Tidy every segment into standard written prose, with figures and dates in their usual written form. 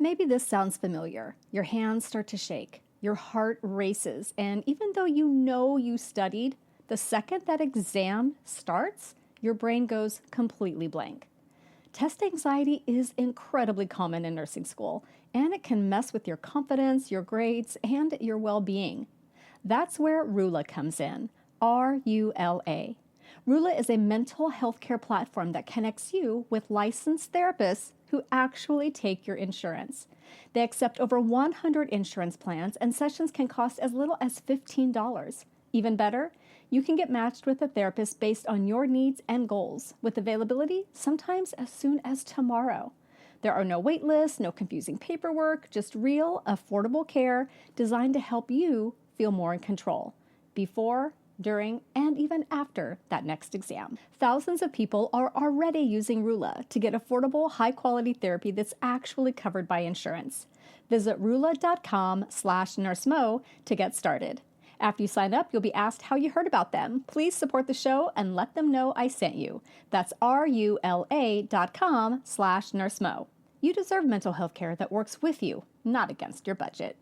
Maybe this sounds familiar. Your hands start to shake, your heart races, and even though you know you studied, the second that exam starts, your brain goes completely blank. Test anxiety is incredibly common in nursing school, and it can mess with your confidence, your grades, and your well-being. That's where RULA comes in, R-U-L-A. RULA is a mental health care platform that connects you with licensed therapists who actually take your insurance. They accept over 100 insurance plans, and sessions can cost as little as $15. Even better, you can get matched with a therapist based on your needs and goals, with availability sometimes as soon as tomorrow. There are no wait lists, no confusing paperwork, just real, affordable care designed to help you feel more in control before, during, and even after that next exam. Thousands of people are already using RULA to get affordable, high-quality therapy that's actually covered by insurance. Visit rula.com/nursemo to get started. After you sign up, you'll be asked how you heard about them. Please support the show and let them know I sent you. That's rula.com/nursemo. You deserve mental health care that works with you, not against your budget.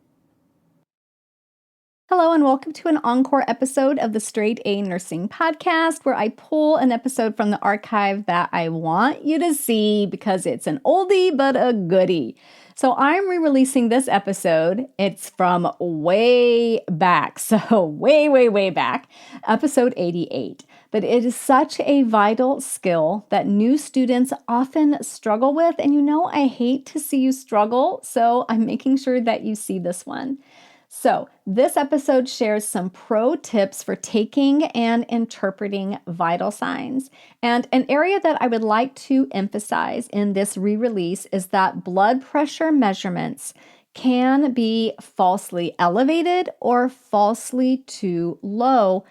Hello and welcome to an encore episode of the Straight A Nursing Podcast, where I pull an episode from the archive that I want you to see because it's an oldie but a goodie. So I'm re-releasing this episode. It's from way back, so way back, episode 88. But it is such a vital skill that new students often struggle with. And you know, I hate to see you struggle, so I'm making sure that you see this one. So this episode shares some pro tips for taking and interpreting vital signs. And an area that I would like to emphasize in this re-release is that blood pressure measurements can be falsely elevated or falsely too low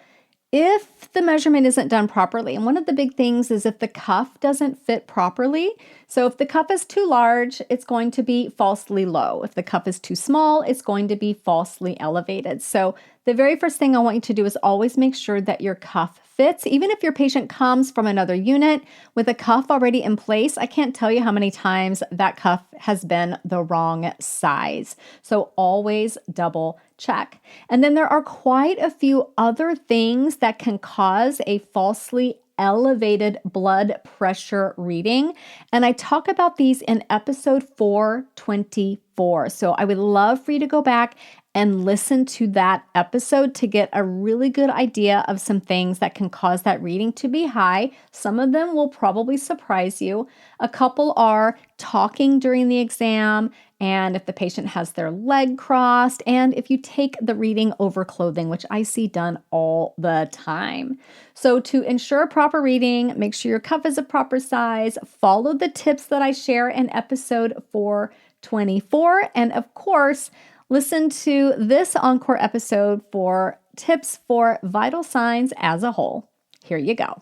if the measurement isn't done properly. And one of the big things is if the cuff doesn't fit properly. So if the cuff is too large, it's going to be falsely low. If the cuff is too small, it's going to be falsely elevated. So the very first thing I want you to do is always make sure that your cuff fits. Even if your patient comes from another unit with a cuff already in place, I can't tell you how many times that cuff has been the wrong size. So always double check. And then there are quite a few other things that can cause a falsely elevated blood pressure reading. And I talk about these in episode 424. So I would love for you to go back and listen to that episode to get a really good idea of some things that can cause that reading to be high. Some of them will probably surprise you. A couple are talking during the exam, and if the patient has their leg crossed, and if you take the reading over clothing, which I see done all the time. So to ensure proper reading, make sure your cuff is a proper size, follow the tips that I share in episode 424, and of course, listen to this encore episode for tips for vital signs as a whole. Here you go.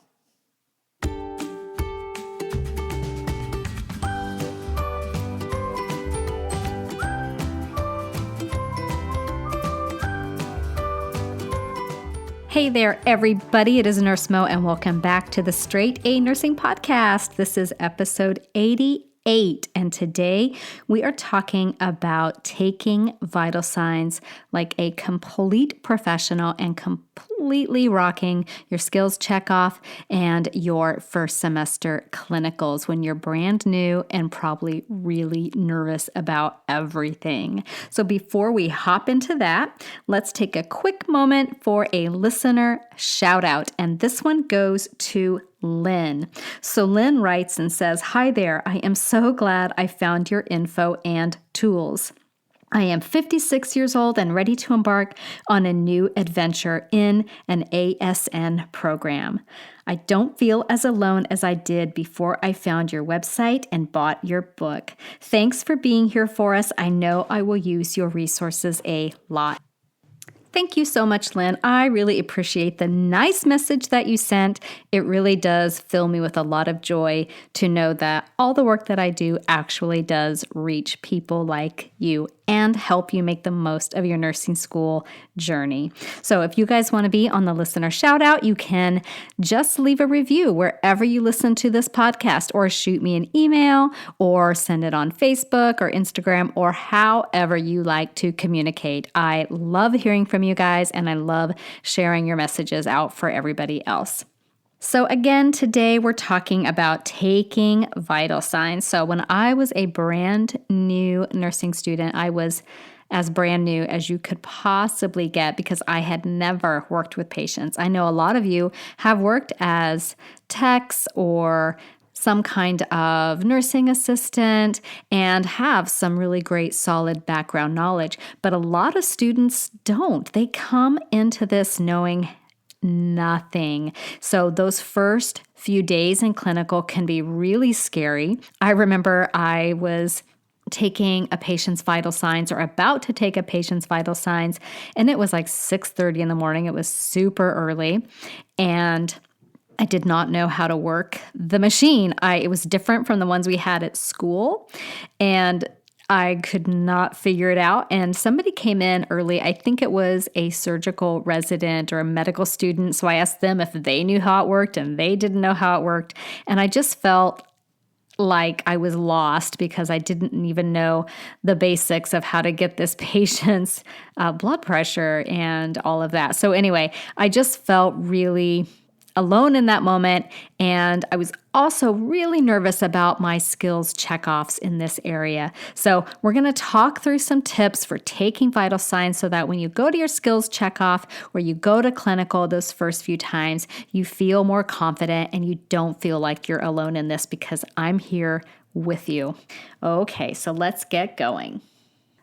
Hey there, everybody. It is Nurse Mo, and welcome back to the Straight A Nursing Podcast. This is episode 88. And today we are talking about taking vital signs like a complete professional and completely rocking your skills checkoff and your first semester clinicals when you're brand new and probably really nervous about everything. So before we hop into that, let's take a quick moment for a listener shout out. And this one goes to Lynn. So Lynn writes and says, "Hi there. I am so glad I found your info and tools. I am 56 years old and ready to embark on a new adventure in an ASN program. I don't feel as alone as I did before I found your website and bought your book. Thanks for being here for us. I know I will use your resources a lot." Thank you so much, Lynn. I really appreciate the nice message that you sent. It really does fill me with a lot of joy to know that all the work that I do actually does reach people like you and help you make the most of your nursing school journey. So if you guys want to be on the listener shout out, you can just leave a review wherever you listen to this podcast, or shoot me an email, or send it on Facebook or Instagram, or however you like to communicate. I love hearing from you guys, and I love sharing your messages out for everybody else. So again, today we're talking about taking vital signs. So when I was a brand new nursing student, I was as brand new as you could possibly get because I had never worked with patients. I know a lot of you have worked as techs or some kind of nursing assistant and have some really great solid background knowledge, but a lot of students don't. They come into this knowing nothing. So those first few days in clinical can be really scary. I remember I was taking a patient's vital signs, or about to take a patient's vital signs, and it was like 6:30 in the morning. It was super early, and I did not know how to work the machine. It was different from the ones we had at school, and I could not figure it out. And somebody came in early. I think it was a surgical resident or a medical student. So I asked them if they knew how it worked, and they didn't know how it worked. And I just felt like I was lost because I didn't even know the basics of how to get this patient's blood pressure and all of that. So anyway, I just felt really alone in that moment. And I was also really nervous about my skills checkoffs in this area. So we're going to talk through some tips for taking vital signs so that when you go to your skills checkoff or you go to clinical those first few times, you feel more confident and you don't feel like you're alone in this, because I'm here with you. Okay, so let's get going.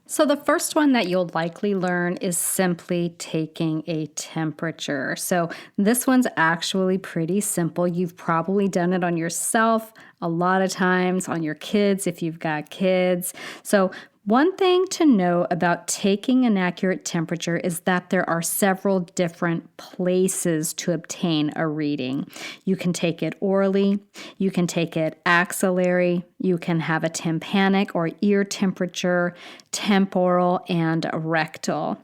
So the first one that you'll likely learn is simply taking a temperature. So this one's actually pretty simple. You've probably done it on yourself a lot of times, on your kids if you've got kids. So one thing to know about taking an accurate temperature is that there are several different places to obtain a reading. You can take it orally, you can take it axillary, you can have a tympanic or ear temperature, temporal, and rectal.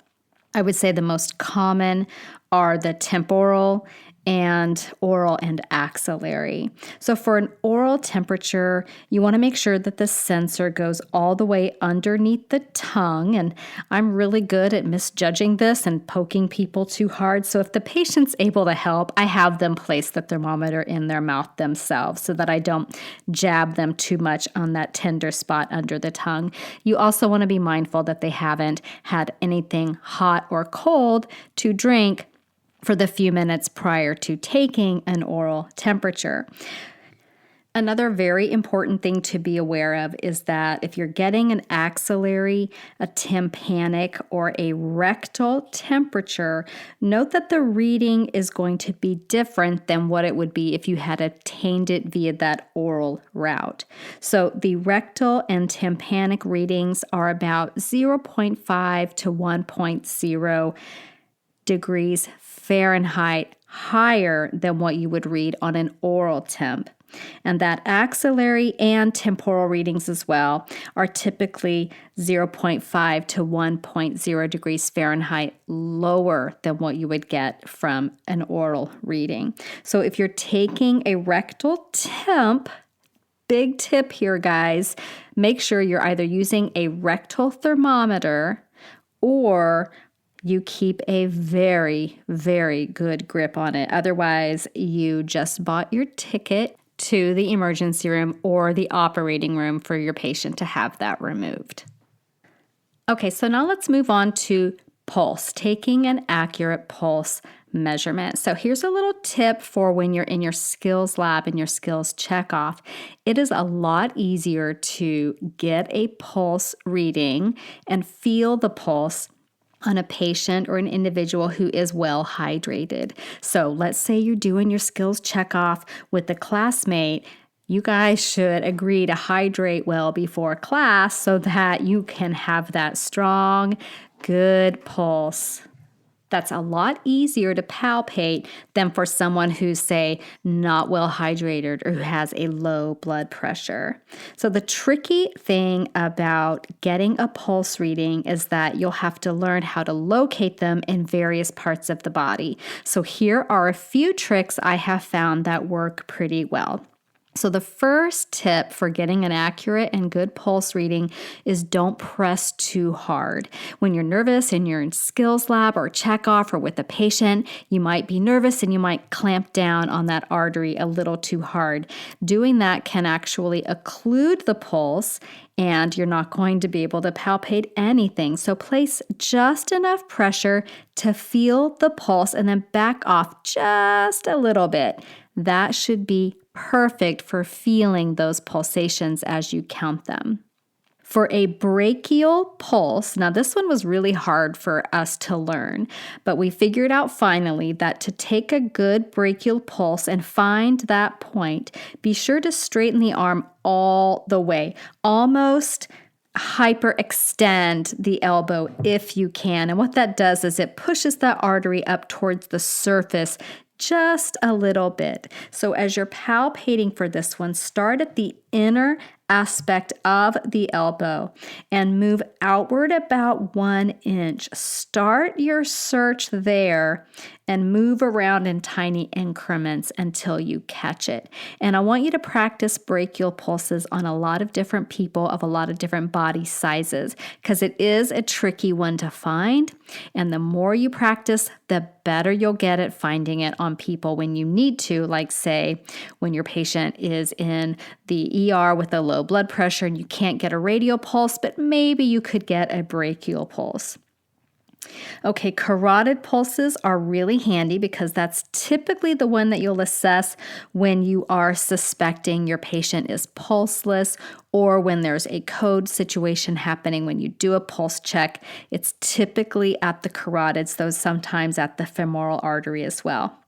I would say the most common are the temporal and oral and axillary. So for an oral temperature, you want to make sure that the sensor goes all the way underneath the tongue. And I'm really good at misjudging this and poking people too hard. So if the patient's able to help, I have them place the thermometer in their mouth themselves so that I don't jab them too much on that tender spot under the tongue. You also want to be mindful that they haven't had anything hot or cold to drink for the few minutes prior to taking an oral temperature. Another very important thing to be aware of is that if you're getting an axillary, a tympanic, or a rectal temperature, note that the reading is going to be different than what it would be if you had obtained it via that oral route. So the rectal and tympanic readings are about 0.5 to 1.0 degrees Fahrenheit higher than what you would read on an oral temp. And that axillary and temporal readings as well are typically 0.5 to 1.0 degrees Fahrenheit lower than what you would get from an oral reading. So if you're taking a rectal temp, big tip here, guys, make sure you're either using a rectal thermometer or you keep a very, very good grip on it. Otherwise, you just bought your ticket to the emergency room or the operating room for your patient to have that removed. Okay, so now let's move on to pulse, taking an accurate pulse measurement. So here's a little tip for when you're in your skills lab and your skills checkoff. It is a lot easier to get a pulse reading and feel the pulse on a patient or an individual who is well hydrated. So let's say you're doing your skills checkoff with a classmate. You guys should agree to hydrate well before class so that you can have that strong, good pulse. That's a lot easier to palpate than for someone who's, say, not well hydrated or who has a low blood pressure. So the tricky thing about getting a pulse reading is that you'll have to learn how to locate them in various parts of the body. So here are a few tricks I have found that work pretty well. So the first tip for getting an accurate and good pulse reading is don't press too hard. When you're nervous and you're in skills lab or check off or with a patient, you might be nervous and you might clamp down on that artery a little too hard. Doing that can actually occlude the pulse and you're not going to be able to palpate anything. So place just enough pressure to feel the pulse and then back off just a little bit. That should be perfect for feeling those pulsations as you count them. For a brachial pulse, now this one was really hard for us to learn, but we figured out finally that to take a good brachial pulse and find that point, be sure to straighten the arm all the way, almost hyperextend the elbow if you can. And what that does is it pushes that artery up towards the surface just a little bit. So as you're palpating for this one, start at the inner aspect of the elbow and move outward about 1 inch. Start your search there and move around in tiny increments until you catch it. And I want you to practice brachial pulses on a lot of different people of a lot of different body sizes because it is a tricky one to find. And the more you practice, the better you'll get at finding it on people when you need to, like say when your patient is in the ER with a low blood pressure and you can't get a radial pulse, but maybe you could get a brachial pulse. Okay, carotid pulses are really handy because that's typically the one that you'll assess when you are suspecting your patient is pulseless or when there's a code situation happening when you do a pulse check. It's typically at the carotids, though sometimes at the femoral artery as well.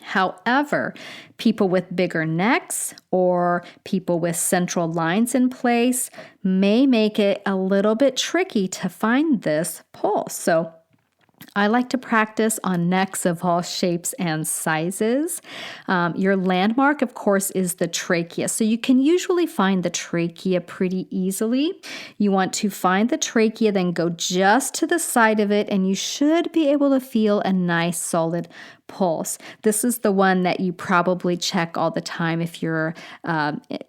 However, people with bigger necks or people with central lines in place may make it a little bit tricky to find this pulse. So I like to practice on necks of all shapes and sizes. Your landmark, of course, is the trachea. So you can usually find the trachea pretty easily. You want to find the trachea, then go just to the side of it, and you should be able to feel a nice solid pulse. This is the one that you probably check all the time if you're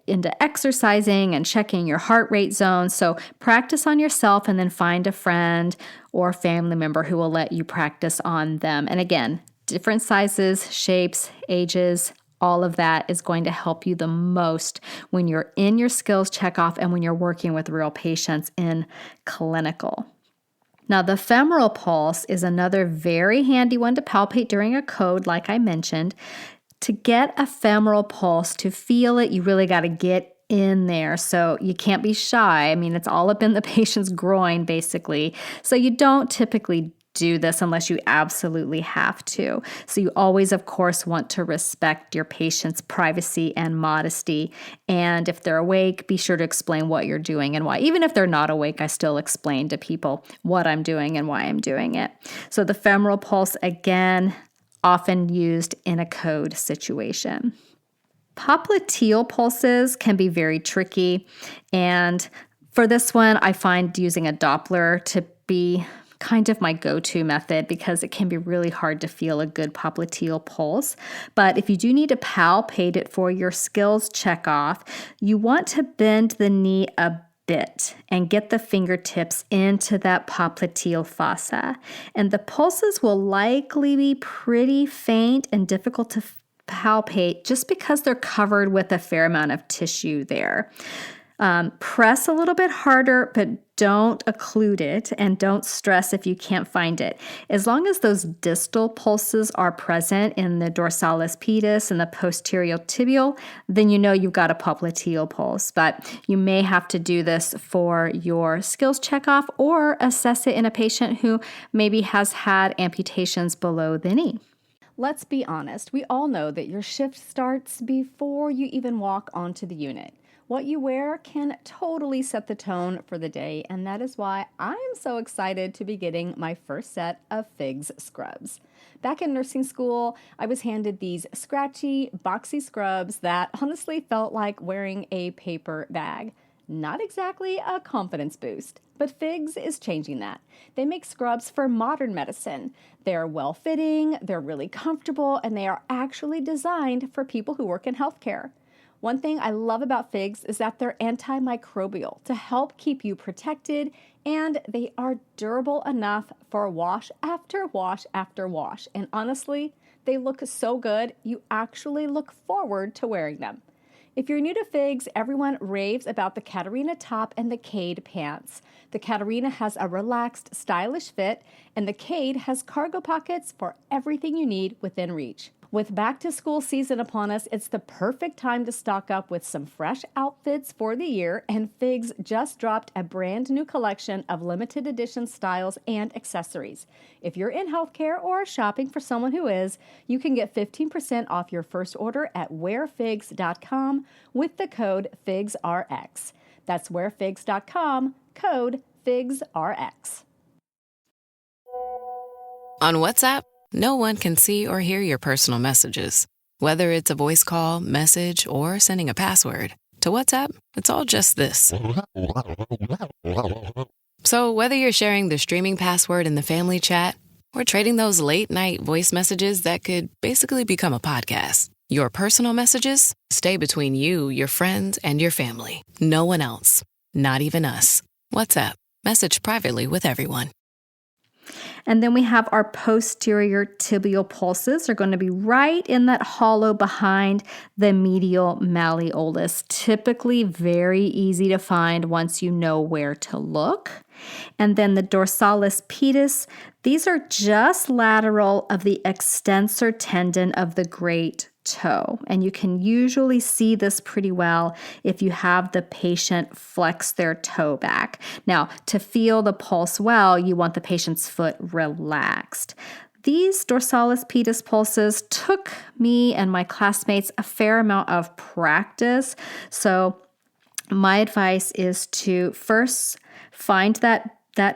into exercising and checking your heart rate zone. So practice on yourself and then find a friend or family member who will let you practice on them. And again, different sizes, shapes, ages, all of that is going to help you the most when you're in your skills checkoff and when you're working with real patients in clinical. Now, the femoral pulse is another very handy one to palpate during a code, like I mentioned. To get a femoral pulse, to feel it, you really got to get in there. So you can't be shy. I mean, it's all up in the patient's groin, basically. So you don't typically do this unless you absolutely have to. So you always, of course, want to respect your patient's privacy and modesty. And if they're awake, be sure to explain what you're doing and why. Even if they're not awake, I still explain to people what I'm doing and why I'm doing it. So the femoral pulse, again, often used in a code situation. Popliteal pulses can be very tricky. And for this one, I find using a Doppler to be kind of my go-to method because it can be really hard to feel a good popliteal pulse. But if you do need to palpate it for your skills checkoff, you want to bend the knee a bit and get the fingertips into that popliteal fossa. And the pulses will likely be pretty faint and difficult to palpate just because they're covered with a fair amount of tissue there. Press a little bit harder, but don't occlude it and don't stress if you can't find it. As long as those distal pulses are present in the dorsalis pedis and the posterior tibial, then you know you've got a popliteal pulse. But you may have to do this for your skills checkoff or assess it in a patient who maybe has had amputations below the knee. Let's be honest, we all know that your shift starts before you even walk onto the unit. What you wear can totally set the tone for the day, and that is why I am so excited to be getting my first set of FIGS scrubs. Back in nursing school, I was handed these scratchy, boxy scrubs that honestly felt like wearing a paper bag. Not exactly a confidence boost, but FIGS is changing that. They make scrubs for modern medicine. They're well-fitting, they're really comfortable, and they are actually designed for people who work in healthcare. One thing I love about FIGS is that they're antimicrobial to help keep you protected, and they are durable enough for wash after wash after wash. And honestly, they look so good, you actually look forward to wearing them. If you're new to FIGS, everyone raves about the Catarina top and the Cade pants. The Catarina has a relaxed, stylish fit, and the Cade has cargo pockets for everything you need within reach. With back-to-school season upon us, it's the perfect time to stock up with some fresh outfits for the year, and FIGS just dropped a brand new collection of limited edition styles and accessories. If you're in healthcare or shopping for someone who is, you can get 15% off your first order at wearfigs.com with the code FIGSRX. That's wearfigs.com, code FIGSRX. On WhatsApp, no one can see or hear your personal messages. Whether it's a voice call, message, or sending a password. To WhatsApp, it's all just this. So whether you're sharing the streaming password in the family chat or trading those late-night voice messages that could basically become a podcast, your personal messages stay between you, your friends, and your family. No one else. Not even us. WhatsApp. Message privately with everyone. And then we have our posterior tibial pulses. They're going to be right in that hollow behind the medial malleolus. Typically very easy to find once you know where to look. And then the dorsalis pedis, these are just lateral of the extensor tendon of the great toe. And you can usually see this pretty well if you have the patient flex their toe back. Now, to feel the pulse well, you want the patient's foot relaxed. These dorsalis pedis pulses took me and my classmates a fair amount of practice. So my advice is to first find that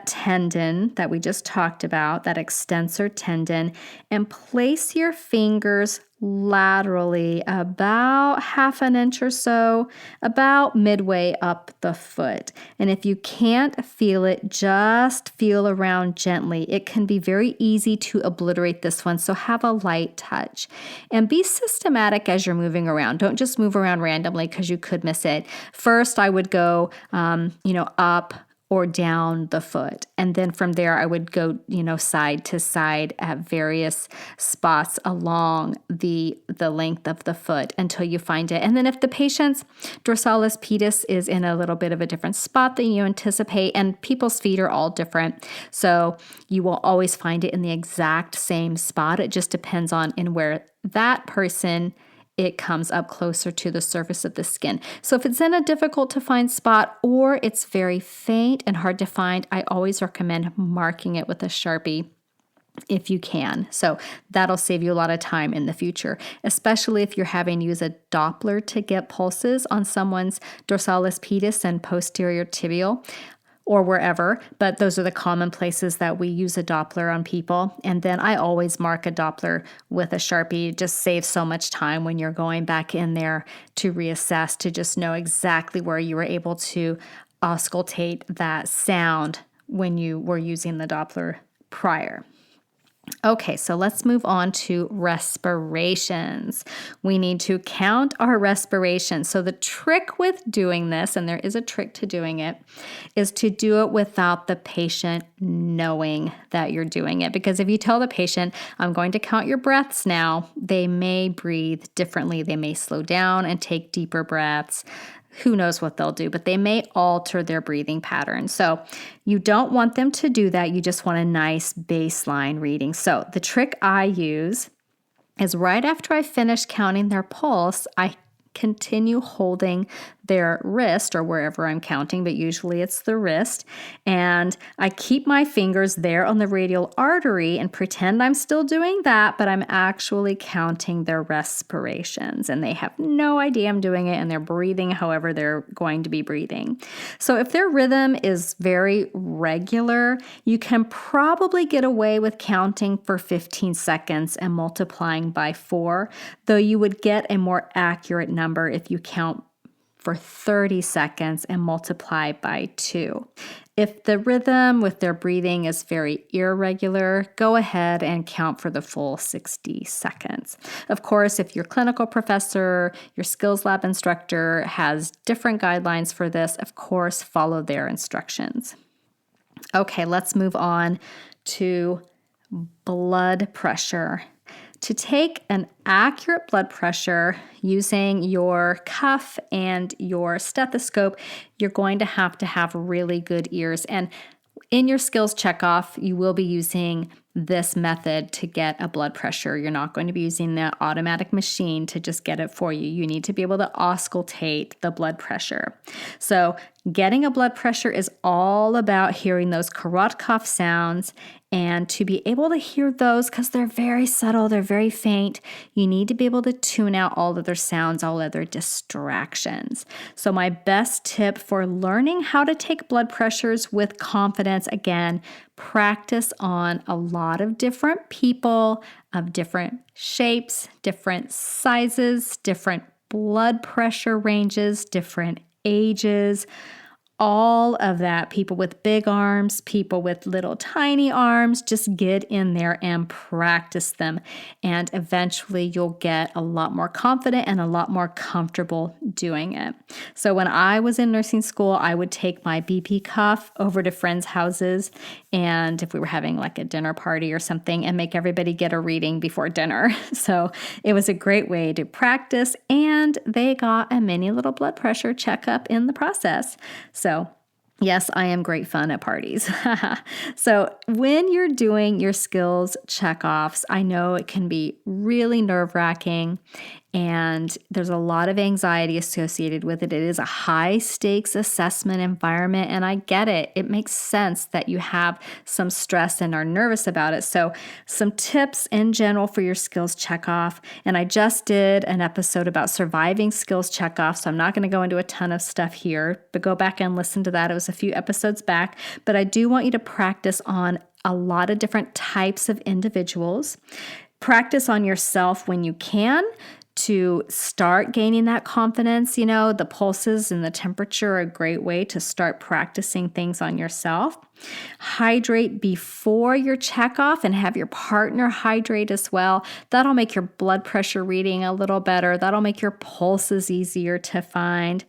tendon that we just talked about, that extensor tendon, and place your fingers laterally about half an inch or so, about midway up the foot. And if you can't feel it, just feel around gently. It can be very easy to obliterate this one, so have a light touch. And be systematic as you're moving around. Don't just move around randomly because you could miss it. First, I would go, up or down the foot. And then from there, I would go, side to side at various spots along the length of the foot until you find it. And then if the patient's dorsalis pedis is in a little bit of a different spot than you anticipate, and people's feet are all different, so you will always find it in the exact same spot. It just depends on in where that person it comes up closer to the surface of the skin. So if it's in a difficult to find spot or it's very faint and hard to find, I always recommend marking it with a Sharpie if you can. So that'll save you a lot of time in the future, especially if you're having to use a Doppler to get pulses on someone's dorsalis pedis and posterior tibial, or wherever, but those are the common places that we use a Doppler on people. And then I always mark a Doppler with a Sharpie. It just saves so much time when you're going back in there to reassess, to just know exactly where you were able to auscultate that sound when you were using the Doppler prior. Okay, so let's move on to respirations. We need to count our respirations. So the trick with doing this, and there is a trick to doing it, is to do it without the patient knowing that you're doing it. Because if you tell the patient, I'm going to count your breaths now, they may breathe differently. They may slow down and take deeper breaths. Who knows what they'll do, but they may alter their breathing pattern. So you don't want them to do that. You just want a nice baseline reading. So the trick I use is right after I finish counting their pulse, I continue holding their wrist or wherever I'm counting, but usually it's the wrist. And I keep my fingers there on the radial artery and pretend I'm still doing that, but I'm actually counting their respirations. And they have no idea I'm doing it, and they're breathing however they're going to be breathing. So if their rhythm is very regular, you can probably get away with counting for 15 seconds and multiplying by 4, though you would get a more accurate number if you count for 30 seconds and multiply by 2. If the rhythm with their breathing is very irregular, go ahead and count for the full 60 seconds. Of course, if your clinical professor, your skills lab instructor has different guidelines for this, of course, follow their instructions. Okay, let's move on to blood pressure. To take an accurate blood pressure using your cuff and your stethoscope, you're going to have really good ears. And in your skills checkoff, you will be using this method to get a blood pressure. You're not going to be using the automatic machine to just get it for you. You need to be able to auscultate the blood pressure. So getting a blood pressure is all about hearing those Korotkov sounds, and to be able to hear those, because they're very subtle, they're very faint, you need to be able to tune out all other sounds, all other distractions. So my best tip for learning how to take blood pressures with confidence, again, practice on a lot of different people of different shapes, different sizes, different blood pressure ranges, different ages, all of that. People with big arms, people with little tiny arms, just get in there and practice them. And eventually you'll get a lot more confident and a lot more comfortable doing it. So when I was in nursing school, I would take my BP cuff over to friends' houses, and if we were having like a dinner party or something, and make everybody get a reading before dinner. So it was a great way to practice, and they got a mini little blood pressure checkup in the process. So yes, I am great fun at parties. So when you're doing your skills checkoffs, I know it can be really nerve-wracking, and there's a lot of anxiety associated with it. It is a high stakes assessment environment, and I get it. It makes sense that you have some stress and are nervous about it. So some tips in general for your skills checkoff, and I just did an episode about surviving skills checkoff, so I'm not going to go into a ton of stuff here, but go back and listen to that. It was a few episodes back, but I do want you to practice on a lot of different types of individuals. Practice on yourself when you can, to start gaining that confidence. You know, the pulses and the temperature are a great way to start practicing things on yourself. Hydrate before your checkoff and have your partner hydrate as well. That'll make your blood pressure reading a little better. That'll make your pulses easier to find.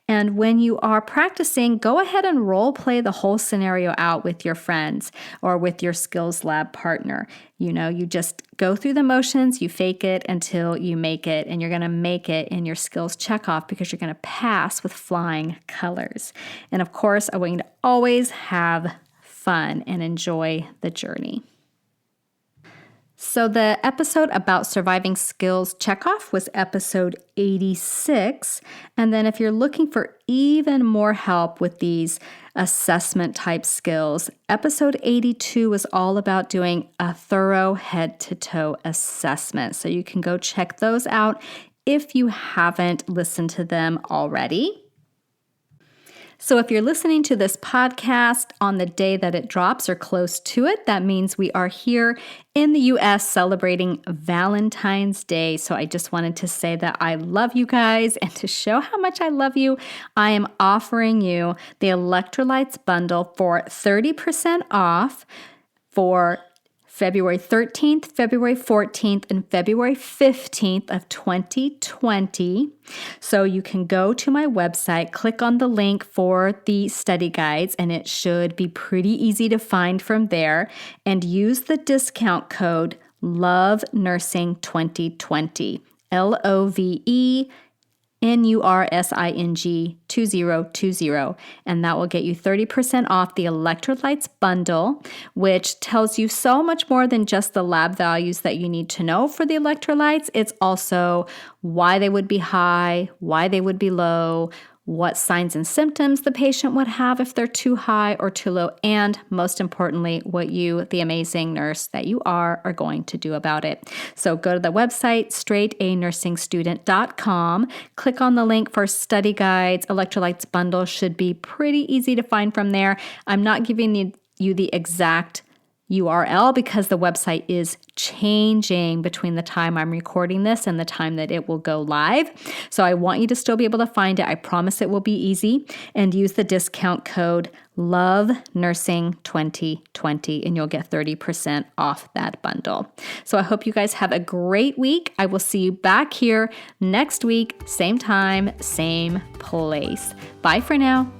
And when you are practicing, go ahead and role play the whole scenario out with your friends or with your skills lab partner. You know, you just go through the motions, you fake it until you make it, and you're going to make it in your skills checkoff because you're going to pass with flying colors. And of course, I want you to always have fun and enjoy the journey. So the episode about surviving skills checkoff was episode 86. And then if you're looking for even more help with these assessment type skills, episode 82 is all about doing a thorough head-to-toe assessment. So you can go check those out if you haven't listened to them already. So if you're listening to this podcast on the day that it drops or close to it, that means we are here in the US celebrating Valentine's Day. So I just wanted to say that I love you guys, and to show how much I love you, I am offering you the electrolytes bundle for 30% off for February 13th, February 14th, and February 15th of 2020. So you can go to my website, click on the link for the study guides, and it should be pretty easy to find from there, and use the discount code LOVENursing2020, LOVENursing 2020, and that will get you 30% off the electrolytes bundle, which tells you so much more than just the lab values that you need to know for the electrolytes. It's also why they would be high, why they would be low, what signs and symptoms the patient would have if they're too high or too low, and most importantly, what you, the amazing nurse that you are going to do about it. So go to the website, straightanursingstudent.com, click on the link for study guides. Electrolytes bundle should be pretty easy to find from there. I'm not giving you the exact URL because the website is changing between the time I'm recording this and the time that it will go live. So I want you to still be able to find it. I promise it will be easy, and use the discount code LOVENURSING2020 and you'll get 30% off that bundle. So I hope you guys have a great week. I will see you back here next week, same time, same place. Bye for now.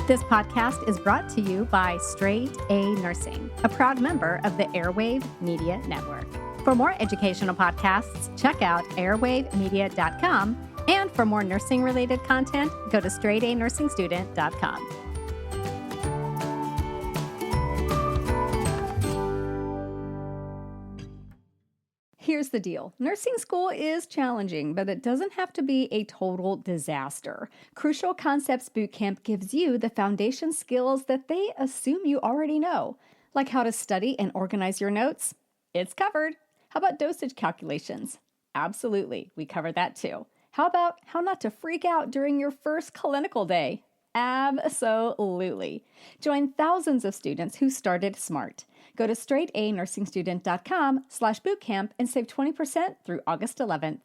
This podcast is brought to you by Straight A Nursing, a proud member of the Airwave Media Network. For more educational podcasts, check out airwavemedia.com. And for more nursing-related content, go to straightanursingstudent.com. Here's the deal. Nursing school is challenging, but it doesn't have to be a total disaster. Crucial Concepts Bootcamp gives you the foundation skills that they assume you already know, like how to study and organize your notes. It's covered. How about dosage calculations? Absolutely, we cover that too. How about how not to freak out during your first clinical day? Absolutely. Join thousands of students who started smart. Go to straightanursingstudent.com/bootcamp and save 20% through August 11th.